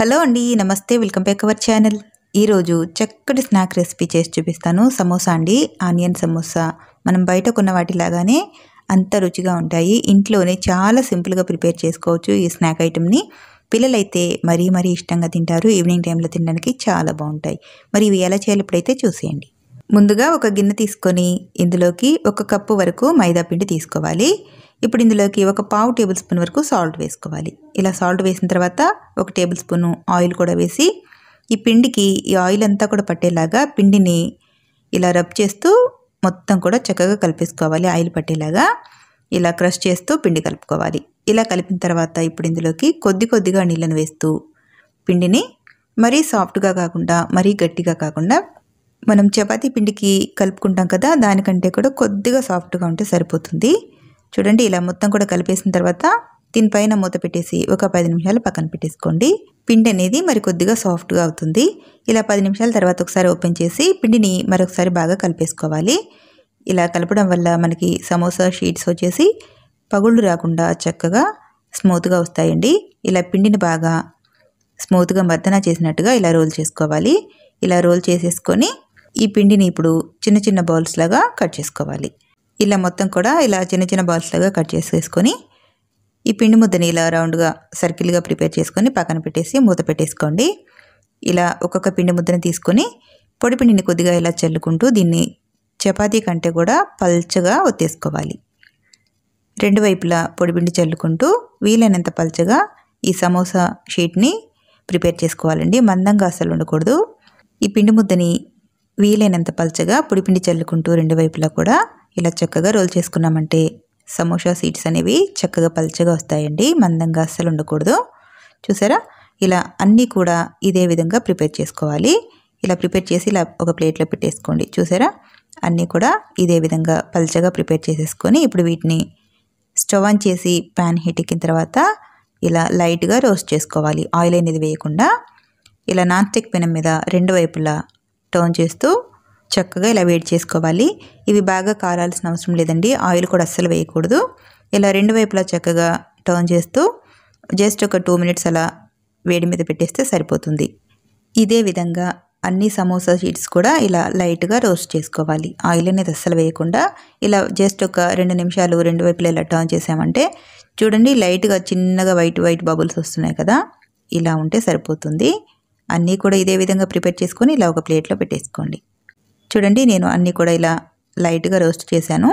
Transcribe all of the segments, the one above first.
Hello అండి, నమస్తే. Welcome back our channel. ఈరోజు చక్కటి స్నాక్ రెసిపీ చేసి చూపిస్తాను. సమోసా అండి, ఆనియన్ సమోసా. మనం బయట కొన్న వాటిలాగానే అంత రుచిగా ఉంటాయి. ఇంట్లోనే చాలా సింపుల్గా ప్రిపేర్ చేసుకోవచ్చు ఈ స్నాక్ ఐటెంని. పిల్లలైతే మరీ ఇష్టంగా తింటారు. ఈవినింగ్ టైంలో తినడానికి చాలా బాగుంటాయి. మరి ఇవి ఎలా చేయాలి ఇప్పుడైతే చూసేయండి. ముందుగా ఒక గిన్నె తీసుకొని ఇందులోకి 1 కప్పు వరకు మైదా పిండి తీసుకోవాలి. ఇప్పుడు ఇందులోకి 1/2 టేబుల్ స్పూన్ వరకు సాల్ట్ వేసుకోవాలి. ఇలా సాల్ట్ వేసిన తర్వాత 1 టేబుల్ స్పూన్ ఆయిల్ కూడా వేసి ఈ పిండికి ఈ ఆయిల్ అంతా కూడా పట్టేలాగా పిండిని ఇలా రబ్ చేస్తూ మొత్తం కూడా చక్కగా కలిపేసుకోవాలి. ఆయిల్ పట్టేలాగా ఇలా క్రష్ చేస్తూ పిండి కలుపుకోవాలి. ఇలా కలిపిన తర్వాత ఇప్పుడు ఇందులోకి కొద్దిగా నీళ్ళను వేస్తూ పిండిని మరీ సాఫ్ట్గా కాకుండా మరీ గట్టిగా కాకుండా మనం చపాతీ పిండికి కలుపుకుంటాం కదా, దానికంటే కూడా కొద్దిగా సాఫ్ట్గా ఉంటే సరిపోతుంది. చూడండి, ఇలా మొత్తం కూడా కలిపేసిన తర్వాత దీనిపైన మూత పెట్టేసి ఒక 10 నిమిషాలు పక్కన పెట్టేసుకోండి. పిండి అనేది మరి కొద్దిగా సాఫ్ట్గా అవుతుంది. ఇలా 10 నిమిషాల తర్వాత ఒకసారి ఓపెన్ చేసి పిండిని మరొకసారి బాగా కలిపేసుకోవాలి. ఇలా కలపడం వల్ల మనకి సమోసా షీట్స్ వచ్చేసి పగుళ్ళు రాకుండా చక్కగా స్మూత్గా వస్తాయండి. ఇలా పిండిని బాగా స్మూత్గా మర్దన చేసినట్టుగా ఇలా రోల్ చేసుకోవాలి. ఇలా రోల్ చేసేసుకొని ఈ పిండిని ఇప్పుడు చిన్న బాల్స్ లాగా కట్ చేసుకోవాలి. ఇలా మొత్తం కూడా ఇలా చిన్న బాల్స్ లాగా కట్ చేసేసుకొని ఈ పిండి ముద్దని ఇలా రౌండ్గా సర్కిల్గా ప్రిపేర్ చేసుకొని పక్కన పెట్టేసి మూత పెట్టేసుకోండి. ఇలా ఒక్కొక్క పిండి ముద్దని తీసుకొని పొడి పిండిని కొద్దిగా ఇలా చల్లుకుంటూ దీన్ని చపాతీ కంటే కూడా పల్చగా ఒత్తేసుకోవాలి. 2 వైపులా పొడిపిండి చల్లుకుంటూ వీలైనంత పల్చగా ఈ సమోసా షీట్ని ప్రిపేర్ చేసుకోవాలండి. మందంగా అస్సలు ఉండకూడదు. ఈ పిండి ముద్దని వీలైనంత పల్చగా పొడిపిండి చల్లుకుంటూ 2 వైపులా కూడా ఇలా చక్కగా రోల్ చేసుకున్నామంటే సమోసా సీట్స్ అనేవి చక్కగా పల్చగా వస్తాయండి. మందంగా అస్సలు ఉండకూడదు. చూసారా, ఇలా అన్నీ కూడా ఇదే విధంగా ప్రిపేర్ చేసుకోవాలి. ఇలా ప్రిపేర్ చేసి ఇలా ఒక ప్లేట్లో పెట్టేసుకోండి. చూసారా, అన్నీ కూడా ఇదే విధంగా పల్చగా ప్రిపేర్ చేసేసుకొని ఇప్పుడు వీటిని స్టవ్ ఆన్ చేసి ప్యాన్ హీట్ ఎక్కిన తర్వాత ఇలా లైట్గా రోస్ట్ చేసుకోవాలి. ఆయిల్ అనేది వేయకుండా ఇలా నాన్ స్టిక్ పెనం మీద 2 వైపులా టర్న్ చేస్తూ చక్కగా ఇలా వేడి చేసుకోవాలి. ఇవి బాగా కారాల్సిన అవసరం లేదండి. ఆయిల్ కూడా అస్సలు వేయకూడదు. ఇలా 2 వైపులా చక్కగా టర్న్ చేస్తూ జస్ట్ ఒక 2 మినిట్స్ అలా వేడి మీద పెట్టేస్తే సరిపోతుంది. ఇదే విధంగా అన్ని సమోసా షీట్స్ కూడా ఇలా లైట్గా రోస్ట్ చేసుకోవాలి. ఆయిల్ అనేది అస్సలు వేయకుండా ఇలా జస్ట్ ఒక 2 నిమిషాలు 2 వైపులా ఇలా టర్న్ చేసామంటే చూడండి, లైట్గా చిన్నగా వైట్ బబుల్స్ వస్తున్నాయి కదా, ఇలా ఉంటే సరిపోతుంది. అన్నీ కూడా ఇదే విధంగా ప్రిపేర్ చేసుకొని ఇలా ఒక ప్లేట్లో పెట్టేసుకోండి. చూడండి, నేను అన్నీ కూడా ఇలా లైట్గా రోస్ట్ చేశాను.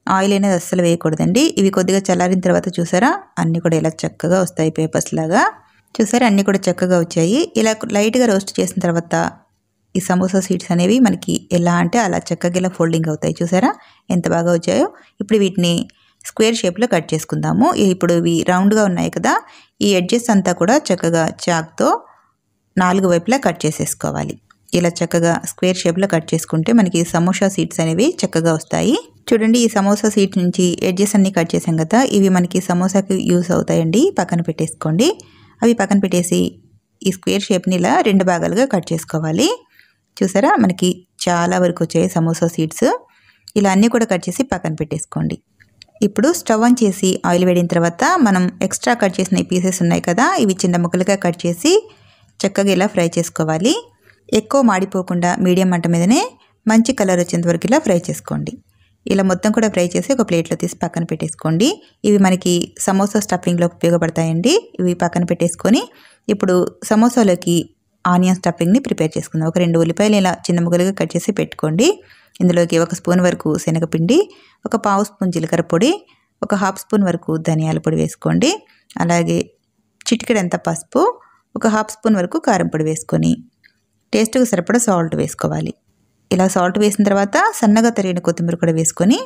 ఆయిల్ అనేది అస్సలు వేయకూడదండి. ఇవి కొద్దిగా చల్లారిన తర్వాత చూసారా, అన్నీ కూడా ఇలా చక్కగా వస్తాయి పేపర్స్ లాగా. చూసారా, అన్నీ కూడా చక్కగా వచ్చాయి. ఇలా లైట్గా రోస్ట్ చేసిన తర్వాత ఈ సమోసా సీడ్స్ అనేవి మనకి ఎలా అంటే అలా చక్కగా ఇలా ఫోల్డింగ్ అవుతాయి. చూసారా ఎంత బాగా వచ్చాయో. ఇప్పుడు వీటిని స్క్వేర్ షేప్లో కట్ చేసుకుందాము. ఇప్పుడు ఇవి రౌండ్గా ఉన్నాయి కదా, ఈ ఎడ్జెస్ అంతా కూడా చక్కగా చాక్తో 4 వైపులా కట్ చేసేసుకోవాలి. ఇలా చక్కగా స్క్వేర్ షేప్లో కట్ చేసుకుంటే మనకి సమోసా సీడ్స్ అనేవి చక్కగా వస్తాయి. చూడండి, ఈ సమోసా సీడ్స్ నుంచి ఎడ్జెస్ అన్నీ కట్ చేసాం కదా, ఇవి మనకి సమోసాకి యూస్ అవుతాయండి. పక్కన పెట్టేసుకోండి. అవి పక్కన పెట్టేసి ఈ స్క్వేర్ షేప్ని ఇలా 2 భాగాలుగా కట్ చేసుకోవాలి. చూసారా, మనకి చాలా వరకు వచ్చాయి సమోసా సీడ్స్. ఇలా అన్నీ కూడా కట్ చేసి పక్కన పెట్టేసుకోండి. ఇప్పుడు స్టవ్ ఆన్ చేసి ఆయిల్ వేడిన తర్వాత మనం ఎక్స్ట్రా కట్ చేసిన ఈ పీసెస్ ఉన్నాయి కదా, ఇవి చిన్న ముక్కలుగా కట్ చేసి చక్కగా ఇలా ఫ్రై చేసుకోవాలి. ఎక్కువ మాడిపోకుండా మీడియం మంట మీదనే మంచి కలర్ వచ్చేంత వరకు ఇలా ఫ్రై చేసుకోండి. ఇలా మొత్తం కూడా ఫ్రై చేసి ఒక ప్లేట్లో తీసి పక్కన పెట్టేసుకోండి. ఇవి మనకి సమోసా స్టఫింగ్లో ఉపయోగపడతాయండి. ఇవి పక్కన పెట్టేసుకొని ఇప్పుడు సమోసాలోకి ఆనియన్ స్టఫింగ్ని ప్రిపేర్ చేసుకుందాం. ఒక 2 ఉల్లిపాయలు ఇలా చిన్న ముక్కలుగా కట్ చేసి పెట్టుకోండి. ఇందులోకి 1 స్పూన్ వరకు శనగపిండి, ఒక 1/2 స్పూన్ జీలకర్ర పొడి, ఒక 1/2 స్పూన్ వరకు ధనియాల పొడి వేసుకోండి. అలాగే చిటికెడంత పసుపు, ఒక 1/2 స్పూన్ వరకు కారం పొడి వేసుకొని టేస్ట్కి సరిపడా సాల్ట్ వేసుకోవాలి. ఇలా సాల్ట్ వేసిన తర్వాత సన్నగా తరిగిన కొత్తిమీర కూడా వేసుకొని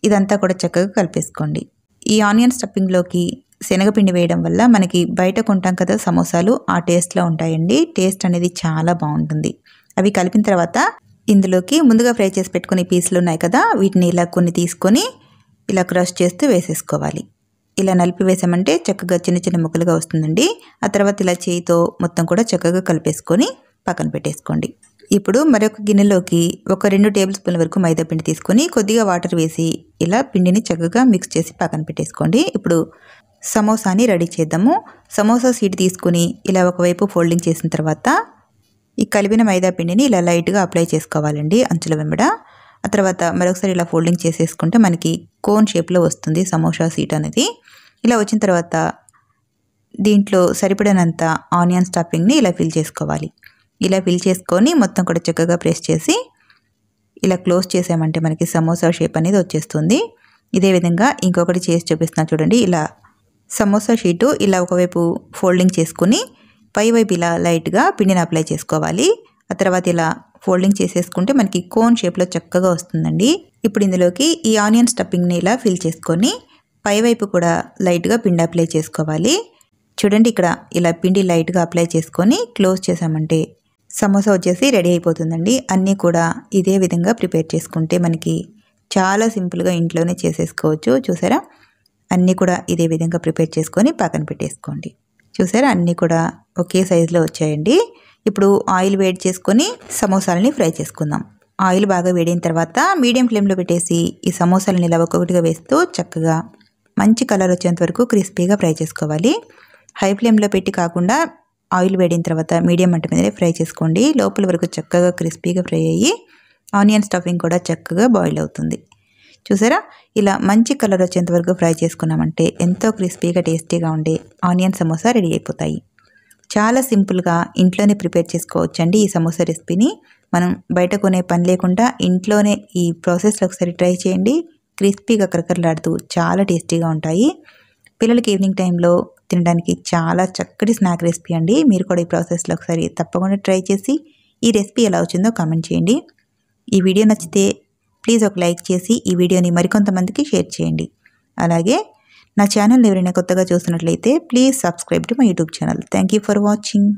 ఇదంతా కూడా చక్కగా కలిపేసుకోండి. ఈ ఆనియన్ స్టఫింగ్లోకి శనగపిండి వేయడం వల్ల మనకి బయట కొంటాం కదా సమోసాలు, ఆ టేస్ట్లో ఉంటాయండి. టేస్ట్ అనేది చాలా బాగుంటుంది. అవి కలిపిన తర్వాత ఇందులోకి ముందుగా ఫ్రై చేసి పెట్టుకునే పీసులు ఉన్నాయి కదా, వీటిని ఇలా కొన్ని తీసుకొని ఇలా క్రష్ చేస్తూ వేసేసుకోవాలి. ఇలా నలిపి వేసామంటే చక్కగా చిన్న ముక్కలుగా వస్తుందండి. ఆ తర్వాత ఇలా చేయితో మొత్తం కూడా చక్కగా కలిపేసుకొని పక్కన పెట్టేసుకోండి. ఇప్పుడు మరొక గిన్నెలోకి ఒక 2 టేబుల్ స్పూన్ల వరకు మైదా పిండి తీసుకొని కొద్దిగా వాటర్ వేసి ఇలా పిండిని చక్కగా మిక్స్ చేసి పక్కన పెట్టేసుకోండి. ఇప్పుడు సమోసాని రెడీ చేద్దాము. సమోసా షీట్ తీసుకుని ఇలా ఒకవైపు ఫోల్డింగ్ చేసిన తర్వాత ఈ కలిపిన మైదా పిండిని ఇలా లైట్గా అప్లై చేసుకోవాలండి అంచుల వెంబడ. ఆ తర్వాత మరొకసారి ఇలా ఫోల్డింగ్ చేసేసుకుంటే మనకి కోన్ షేప్లో వస్తుంది సమోసా షీట్ అనేది. ఇలా వచ్చిన తర్వాత దీంట్లో సరిపడినంత ఆనియన్ స్టఫింగ్ని ఇలా ఫిల్ చేసుకోవాలి. ఇలా ఫిల్ చేసుకొని మొత్తం కూడా చక్కగా ప్రెస్ చేసి ఇలా క్లోజ్ చేసామంటే మనకి సమోసా షేప్ అనేది వచ్చేస్తుంది. ఇదే విధంగా ఇంకొకటి చేసి చూపిస్తున్నా చూడండి. ఇలా సమోసా షీటు ఇలా ఒకవైపు ఫోల్డింగ్ చేసుకుని పైవైపు ఇలా లైట్గా పిండిని అప్లై చేసుకోవాలి. ఆ తర్వాత ఇలా ఫోల్డింగ్ చేసేసుకుంటే మనకి కోన్ షేప్లో చక్కగా వస్తుందండి. ఇప్పుడు ఇందులోకి ఈ ఆనియన్ స్టఫింగ్ని ఇలా ఫిల్ చేసుకొని పైవైపు కూడా లైట్గా పిండి అప్లై చేసుకోవాలి. చూడండి ఇక్కడ ఇలా పిండి లైట్గా అప్లై చేసుకొని క్లోజ్ చేసామంటే సమోసా వచ్చేసి రెడీ అయిపోతుందండి. అన్నీ కూడా ఇదే విధంగా ప్రిపేర్ చేసుకుంటే మనకి చాలా సింపుల్గా ఇంట్లోనే చేసేసుకోవచ్చు. చూసారా, అన్నీ కూడా ఇదే విధంగా ప్రిపేర్ చేసుకొని పక్కన పెట్టేసుకోండి. చూసారా, అన్నీ కూడా ఒకే సైజులో వచ్చాయండి. ఇప్పుడు ఆయిల్ వేడి చేసుకొని సమోసాలని ఫ్రై చేసుకుందాం. ఆయిల్ బాగా వేడిన తర్వాత మీడియం ఫ్లేమ్లో పెట్టేసి ఈ సమోసాలని ఇలా ఒక్కొక్కటిగా వేస్తూ చక్కగా మంచి కలర్ వచ్చేంత వరకు క్రిస్పీగా ఫ్రై చేసుకోవాలి. హై ఫ్లేమ్లో పెట్టి కాకుండా ఆయిల్ వేడిన తర్వాత మీడియం మంట మీదనే ఫ్రై చేసుకోండి. లోపల వరకు చక్కగా క్రిస్పీగా ఫ్రై అయ్యి ఆనియన్ స్టఫింగ్ కూడా చక్కగా బాయిల్ అవుతుంది. చూసారా, ఇలా మంచి కలర్ వచ్చేంత వరకు ఫ్రై చేసుకున్నామంటే ఎంతో క్రిస్పీగా టేస్టీగా ఉండే ఆనియన్ సమోసా రెడీ అయిపోతాయి. చాలా సింపుల్గా ఇంట్లోనే ప్రిపేర్ చేసుకోవచ్చండి ఈ సమోసా రెసిపీని. మనం బయట కొనే పని లేకుండా ఇంట్లోనే ఈ ప్రాసెస్లో ఒకసారి ట్రై చేయండి. క్రిస్పీగా కరకరలాడుతూ చాలా టేస్టీగా ఉంటాయి. పిల్లలకి ఈవినింగ్ టైంలో తినడానికి చాలా చక్కటి స్నాక్ రెసిపీ అండి. మీరు కూడా ఈ ప్రాసెస్లో ఒకసారి తప్పకుండా ట్రై చేసి ఈ రెసిపీ ఎలా వచ్చిందో కామెంట్ చేయండి. ఈ వీడియో నచ్చితే ప్లీజ్ ఒక లైక్ చేసి ఈ వీడియోని మరికొంతమందికి షేర్ చేయండి. అలాగే నా ఛానల్ ఎవరైనా కొత్తగా చూస్తున్నట్లయితే please subscribe to my YouTube channel. Thank you for watching.